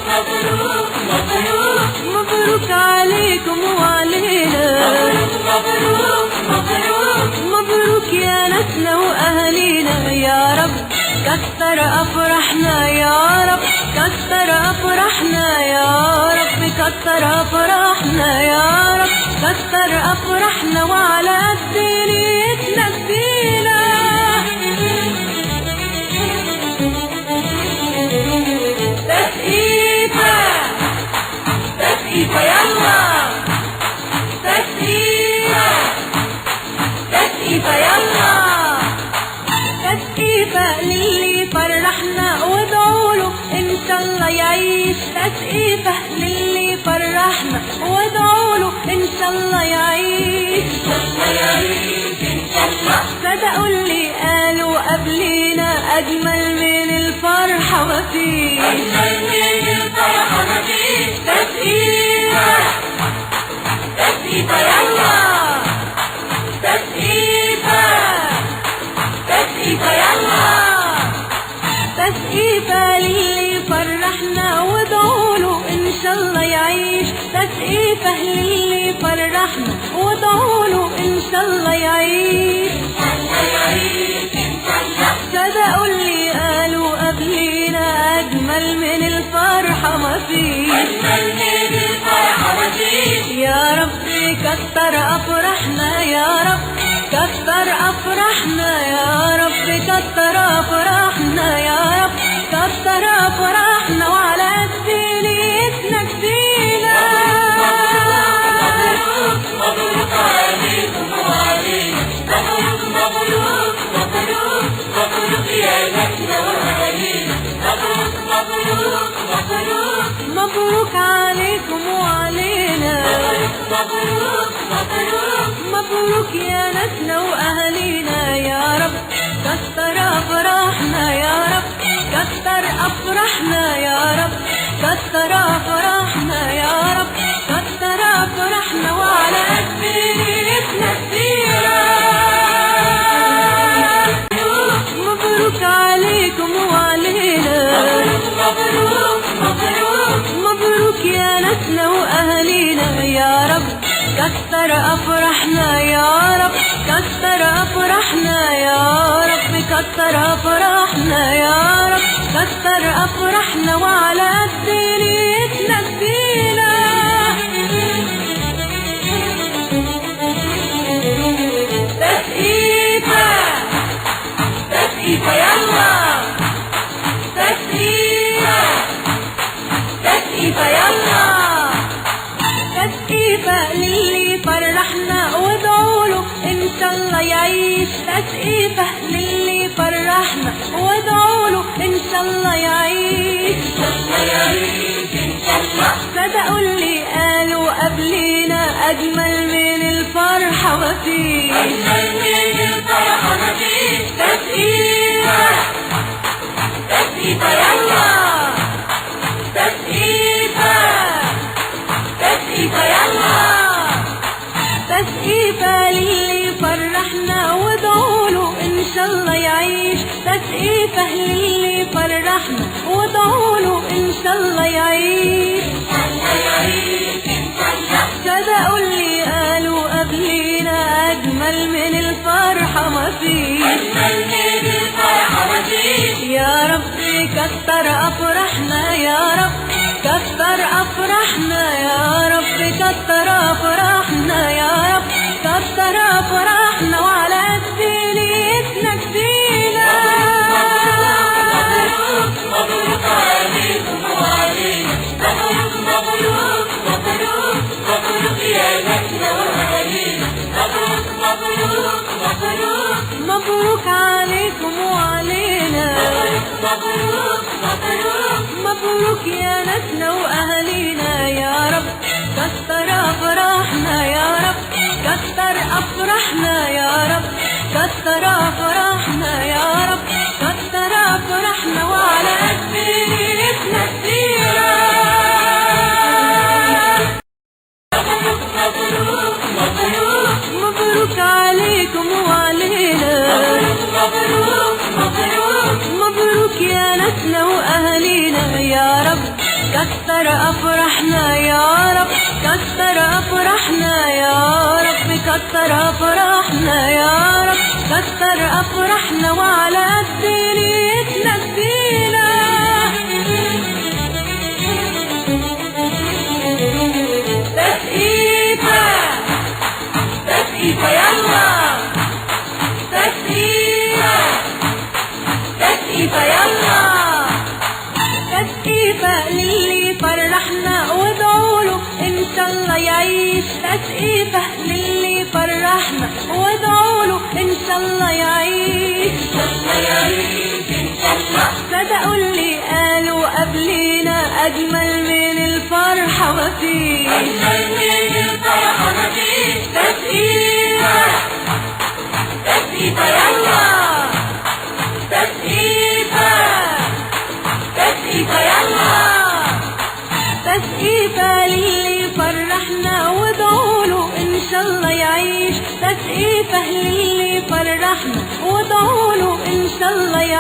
مبروك مبروك مبروك عليكم وعلينا. مبروك مبروك مبروك يا ناسنا وأهالينا يا رب، كتر أفراحنا يا رب، كتر أفراحنا يا رب، كتر أفراحنا يا رب، كتر أفراحنا وعلى قد نيتنا كفينا. تسقيفة تسقيفة يلا، تسقيفة تسقيفة يلا، تسقيفة للي فرحنا وادعوله إن شاء الله يعيش. تسقيفة للي فرحنا وادعوله إن شاء الله يعيش. الله يعيش إن شاء الله. صدقوا اللي قالوا قبلينا أجمل من الفرحة مفيش. أجمل من الفرحة مفيش. تسقيفة تسقيفة يلا، تسقيفة تسقيفة يلا، تسقيفة للي فرحنا وادعوله إن شاء الله يعيش. تسقيفة للي فرحنا وادعوله إن شاء الله يعيش. الله يعيش إن شاء الله. صدقوا اللي قالوا قبلينا أجمل من الفرحة مفيش. أجمل من الفرحة مفيش. يا رب كتر أفراحنا يا رب، كتر أفراحنا يا رب، كتر أفراحنا يا رب، كتر أفراحنا وعلى قد نيتنا كفينا. مبروك مبروك عليكم وعلينا. مبروك مبروك مبروك مبروك يا ناسنا وأهالينا. مبروك مبروك مبروك مبروك عليكم وعلينا. مبروك مبروك مبروك يا ناسنا وأهالينا يا رب، كتر أفراحنا يا رب، كتر أفراحنا يا رب، كتر أفراحنا يا رب، كتر أفراحنا وعلى قد نيتنا كتيرة. مبروك عليكم وعلينا. مبروك مبروك مبروك يا ناسنا وأهالينا يا رب، كتر أفراحنا يا رب، كتر أفراحنا يا رب، كتر أفراحنا يا رب، كتر أفراحنا وعلى قد نيتنا كفينا. تسقيفة تسقيفة يلا، تسقيفة تسقيفة يلا، تسقيفة للي فرحنا وادعوله إن شاء الله يعيش. تسقيفة للي فرحنا وادعوله إن شاء الله يعيش. الله يعيش إن شاء الله. صدقوا اللي قالوا قبلينا أجمل من الفرحة مفيش. أجمل من الفرحة مفيش. تسقيفة تسقيفة يلا، تسقيفة تسقيفة يلا، تسقيفة للي فرحنا وادعوله إن شاء الله يعيش. تسقيفة للي فرحنا وادعوله إن شاء الله يعيش. الله يعيش إن شاء الله. صدقوا اللي قالوا قبلينا أجمل من الفرحة مفيش. أجمل من الفرحة مفيش. يا رب كتر أفراحنا يا رب، كتر أفراحنا يا رب، كتر أفراحنا يا رب، كتر أفراحنا وعلى قد نيتنا كفينا. مبروك مبروك عليكم وعلينا. مبروك مبروك مبروك مبروك يا ناسنا وأهالينا. مبروك مبروك مبروك مبروك عليكم وعلينا. مبروك مبروك مبروك يا ناسنا وأهالينا يا رب، كتر أفراحنا يا رب، كتر أفراحنا يا رب، كتر أفراحنا يا رب، كتر أفراحنا وعلى قد نيتنا كتيرة. مبروك مبروك مبروك مبروك عليكم وعلينا. مبروك مبروك مبروك يا ناسنا وأهالينا يا رب، كتر أفراحنا يا رب، كتر أفراحنا يا رب، كتر أفراحنا يا رب، كتر أفراحنا وعلى قد نيتنا ادينا. تسقيفة تسقيفة يلا، تسقيفة تسقيفة يلا، تسقيفة للي فرحنا وادعوله إن شاء الله يعيش. تسقيفة للي فرحنا وادعوله إن شاء الله يعيش. الله يعيش إن شاء الله. صدقوا اللي قالوا قبلينا أجمل من الفرحة مفيش، أجمل من الفرحة مفيش. تسقيفة تسقيفة يلا، تسقيفة تسقيفة يلا. تسقيفة للي فرحنا وادعوله إن شاء الله يعيش. تسقيفة للي فرحنا وادعوله إن شاء الله يعيش.